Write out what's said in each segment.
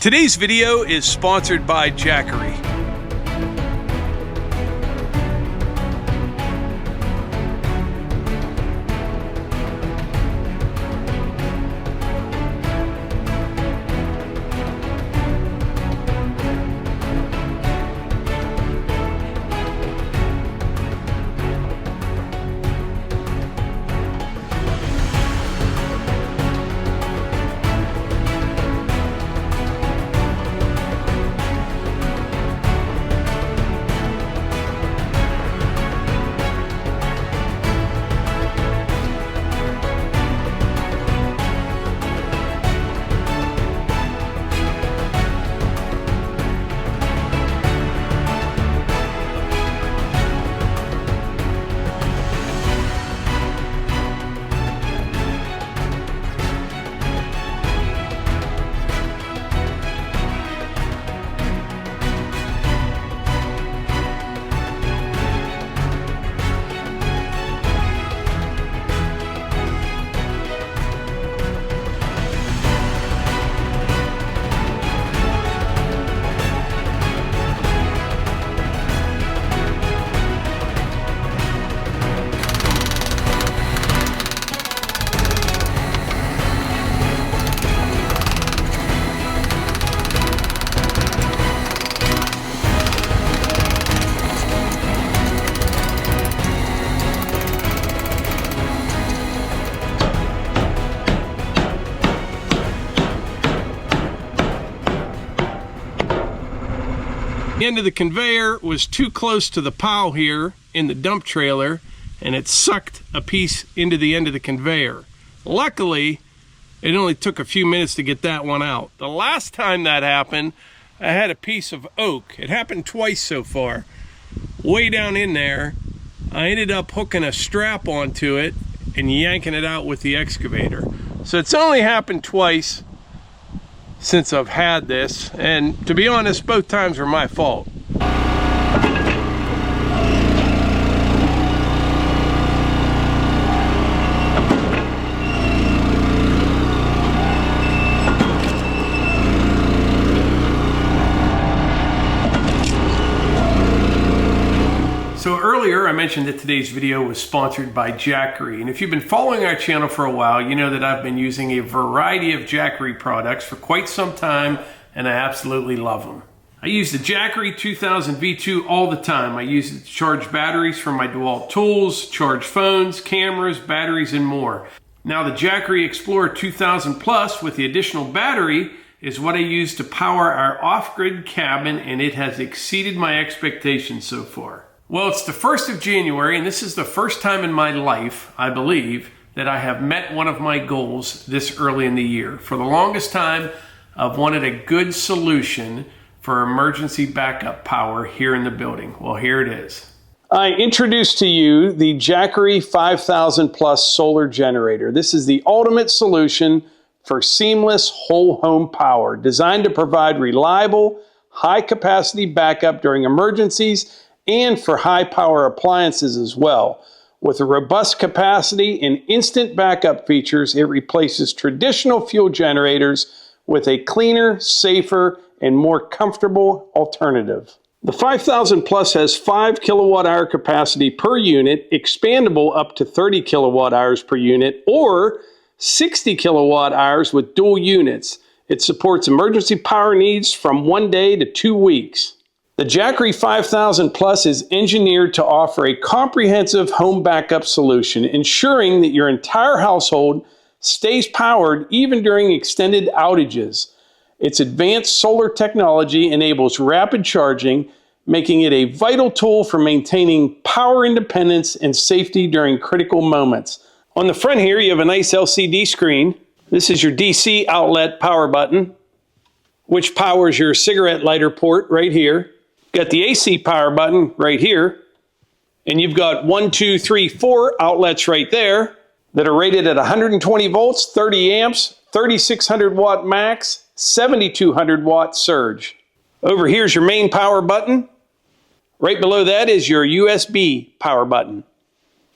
Today's video is sponsored by Jackery. The end of the conveyor was too close to the pile here in the dump trailer, and it sucked a piece into the end of the conveyor. Luckily, it only took a few minutes to get that one out. The last time that happened, I had a piece of oak. It happened twice so far. Way down in there, I ended up hooking a strap onto it and yanking it out with the excavator. So it's only happened twice since I've had this, and to be honest, both times were my fault. So earlier I mentioned that today's video was sponsored by Jackery, and if you've been following our channel for a while, you know that I've been using a variety of Jackery products for quite some time, and I absolutely love them. I use the Jackery 2000 V2 all the time. I use it to charge batteries for my DeWalt tools, charge phones, cameras, batteries, and more. Now the Jackery Explorer 2000 Plus with the additional battery is what I use to power our off-grid cabin, and it has exceeded my expectations so far. Well, it's the 1st of January, and this is the first time in my life, I believe, that I have met one of my goals this early in the year. For the longest time, I've wanted a good solution for emergency backup power here in the building. Well, here it is. I introduce to you the Jackery 5000 Plus solar generator. This is the ultimate solution for seamless whole home power, designed to provide reliable, high-capacity backup during emergencies and for high power appliances as well. With a robust capacity and instant backup features, it replaces traditional fuel generators with a cleaner, safer, and more comfortable alternative. The 5000 Plus has 5 kilowatt hour capacity per unit, expandable up to 30 kilowatt hours per unit, or 60 kilowatt hours with dual units. It supports emergency power needs from 1 day to 2 weeks. The Jackery 5000 Plus is engineered to offer a comprehensive home backup solution, ensuring that your entire household stays powered even during extended outages. Its advanced solar technology enables rapid charging, making it a vital tool for maintaining power independence and safety during critical moments. On the front here, you have a nice LCD screen. This is your DC outlet power button, which powers your cigarette lighter port right here. Got the AC power button right here, and you've got 1, 2, 3, 4 outlets right there that are rated at 120 volts, 30 amps, 3600 watt max, 7200 watt surge. Over here's your main power button. Right below that is your USB power button.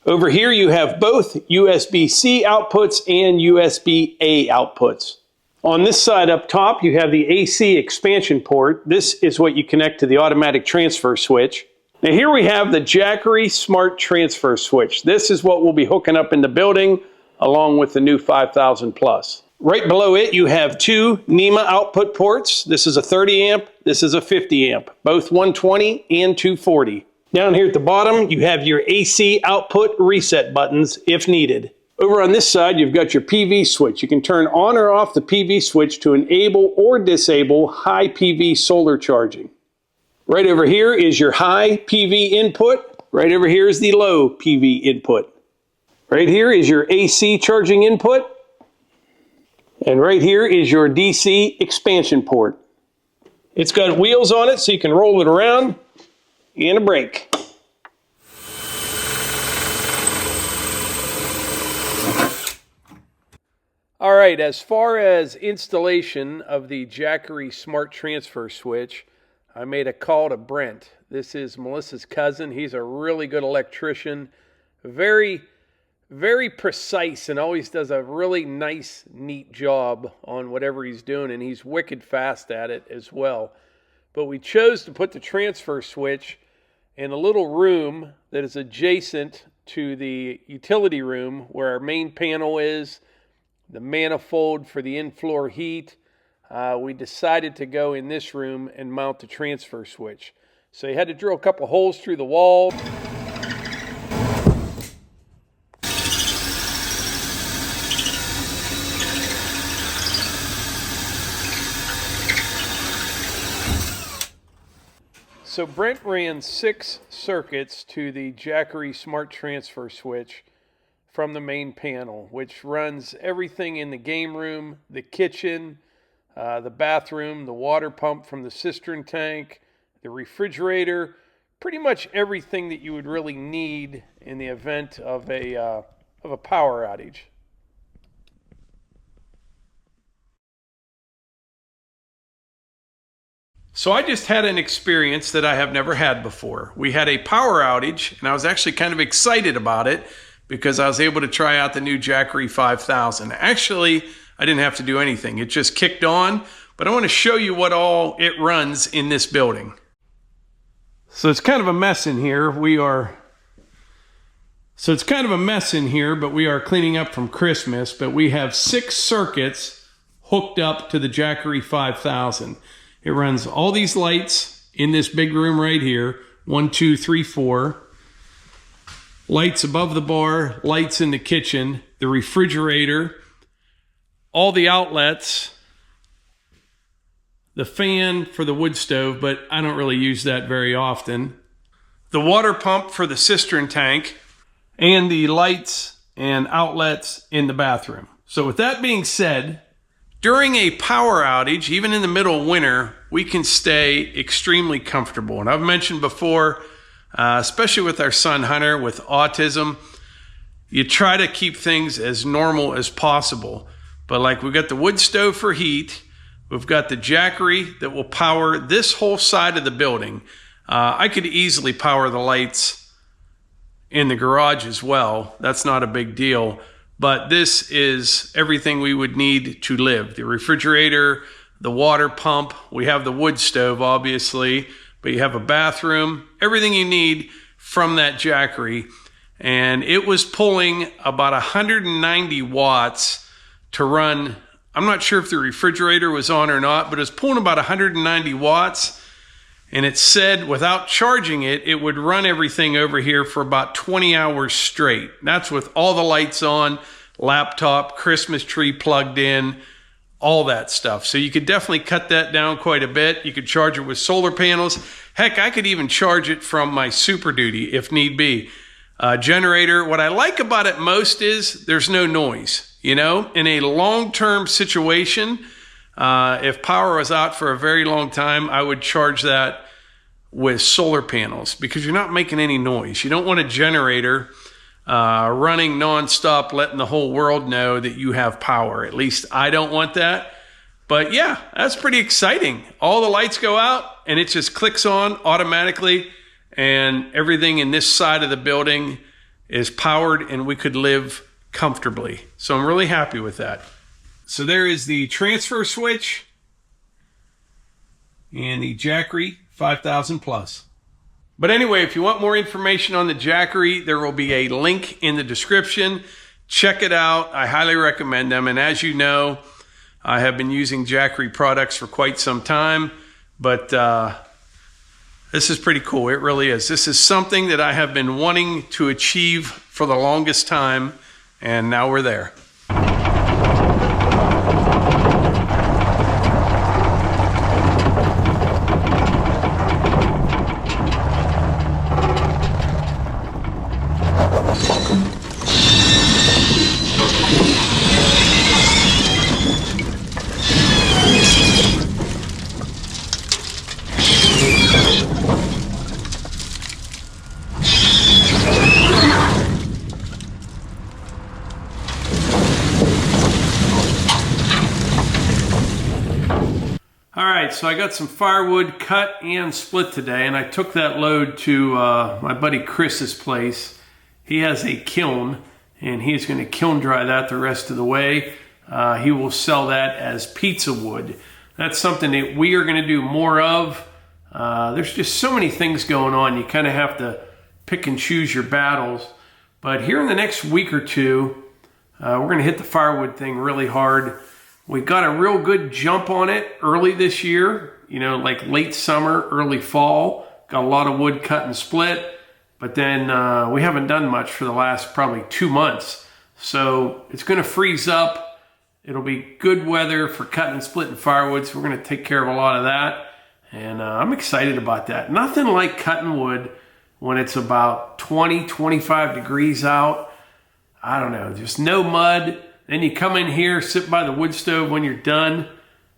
Over here you have both USB-C outputs and USB-A outputs. On this side up top, you have the AC expansion port. This is what you connect to the automatic transfer switch. Now here we have the Jackery Smart Transfer Switch. This is what we'll be hooking up in the building along with the new 5000 Plus. Right below it, you have two NEMA output ports. This is a 30 amp, this is a 50 amp, both 120 and 240. Down here at the bottom, you have your AC output reset buttons if needed. Over on this side, you've got your PV switch. You can turn on or off the PV switch to enable or disable high PV solar charging. Right over here is your high PV input. Right over here is the low PV input. Right here is your AC charging input. And right here is your DC expansion port. It's got wheels on it so you can roll it around, and a brake. All right, as far as installation of the Jackery Smart Transfer Switch, I made a call to Brent. This is Melissa's cousin. He's a really good electrician, very precise, and always does a really nice, neat job on whatever he's doing, and he's wicked fast at it as well. But we chose to put the transfer switch in a little room that is adjacent to the utility room where our main panel is, the manifold for the in-floor heat. We decided to go in this room and mount the transfer switch. So you had to drill a couple holes through the wall. So Brent ran 6 circuits to the Jackery Smart Transfer Switch from the main panel, which runs everything in the game room, the kitchen, the bathroom, the water pump from the cistern tank, the refrigerator, pretty much everything that you would really need in the event of a power outage. So I just had an experience that I have never had before. We had a power outage, and I was actually kind of excited about it because I was able to try out the new Jackery 5000. Actually, I didn't have to do anything. It just kicked on, but I want to show you what all it runs in this building. So it's kind of a mess in here. but we are cleaning up from Christmas, but we have 6 circuits hooked up to the Jackery 5000. It runs all these lights in this big room right here. 1, 2, 3, 4. Lights above the bar, lights in the kitchen, the refrigerator, all the outlets, the fan for the wood stove, but I don't really use that very often, the water pump for the cistern tank, and the lights and outlets in the bathroom. So with that being said, during a power outage, even in the middle of winter, we can stay extremely comfortable. And I've mentioned before, especially with our son Hunter with autism, you try to keep things as normal as possible. But like we've got the wood stove for heat, we've got the Jackery that will power this whole side of the building. I could easily power the lights in the garage as well. That's not a big deal. But this is everything we would need to live. The refrigerator, the water pump, we have the wood stove, obviously, but you have a bathroom, everything you need from that Jackery. And it was pulling about 190 watts to run. I'm not sure if the refrigerator was on or not, but it was pulling about 190 watts. And it said without charging it, it would run everything over here for about 20 hours straight. That's with all the lights on, laptop, Christmas tree plugged in, all that stuff. So you could definitely cut that down quite a bit. You could charge it with solar panels. Heck, I could even charge it from my Super Duty if need be. Generator, what I like about it most is there's no noise. You know, in a long-term situation, if power was out for a very long time, I would charge that with solar panels because you're not making any noise. You don't want a generator running nonstop, letting the whole world know that you have power. At least I don't want that. But yeah, that's pretty exciting. All the lights go out and it just clicks on automatically, and everything in this side of the building is powered and we could live comfortably. So I'm really happy with that. So there is the transfer switch and the Jackery 5000 Plus. But anyway, if you want more information on the Jackery, there will be a link in the description. Check it out. I highly recommend them. And as you know, I have been using Jackery products for quite some time, but this is pretty cool. It really is. This is something that I have been wanting to achieve for the longest time, and now we're there. All right, so I got some firewood cut and split today, and I took that load to my buddy Chris's place. He has a kiln, and he's going to kiln dry that the rest of the way. He will sell that as pizza wood. That's something that we are going to do more of. There's just so many things going on. You kind of have to pick and choose your battles. But here in the next week or two, we're going to hit the firewood thing really hard. We got a real good jump on it early this year, you know, like late summer, early fall. Got a lot of wood cut and split, but then we haven't done much for the last probably 2 months. So it's going to freeze up. It'll be good weather for cutting and splitting firewood, so we're going to take care of a lot of that. And I'm excited about that. Nothing like cutting wood when it's about 20, 25 degrees out. I don't know, just no mud. Then you come in here, sit by the wood stove when you're done.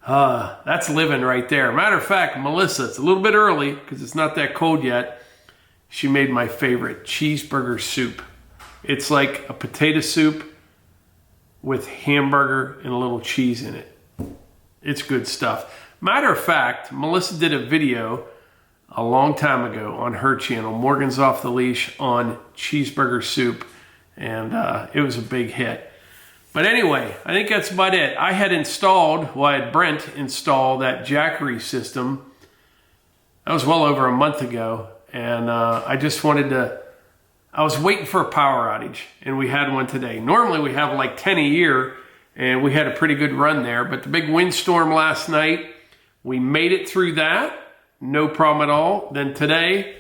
That's living right there. Matter of fact, Melissa, it's a little bit early because it's not that cold yet. She made my favorite cheeseburger soup. It's like a potato soup with hamburger and a little cheese in it. It's good stuff. Matter of fact, Melissa did a video a long time ago on her channel, Morgan's Off the Leash, on cheeseburger soup, and it was a big hit. But anyway, I think that's about it. I had Brent install that Jackery system. That was well over a month ago. And I just wanted to, I was waiting for a power outage, and we had one today. Normally we have like 10 a year, and we had a pretty good run there. But the big windstorm last night, we made it through that. No problem at all. Then today,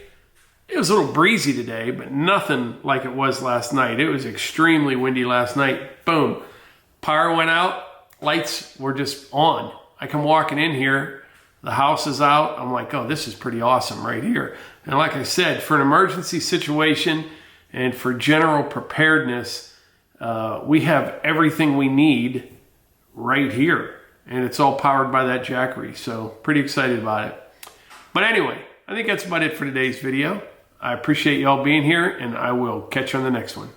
it was a little breezy today, but nothing like it was last night. It was extremely windy last night. Boom. Power went out. Lights were just on. I come walking in here. The house is out. I'm like, oh, this is pretty awesome right here. And like I said, for an emergency situation and for general preparedness, we have everything we need right here. And it's all powered by that Jackery. So pretty excited about it. But anyway, I think that's about it for today's video. I appreciate y'all being here, and I will catch you on the next one.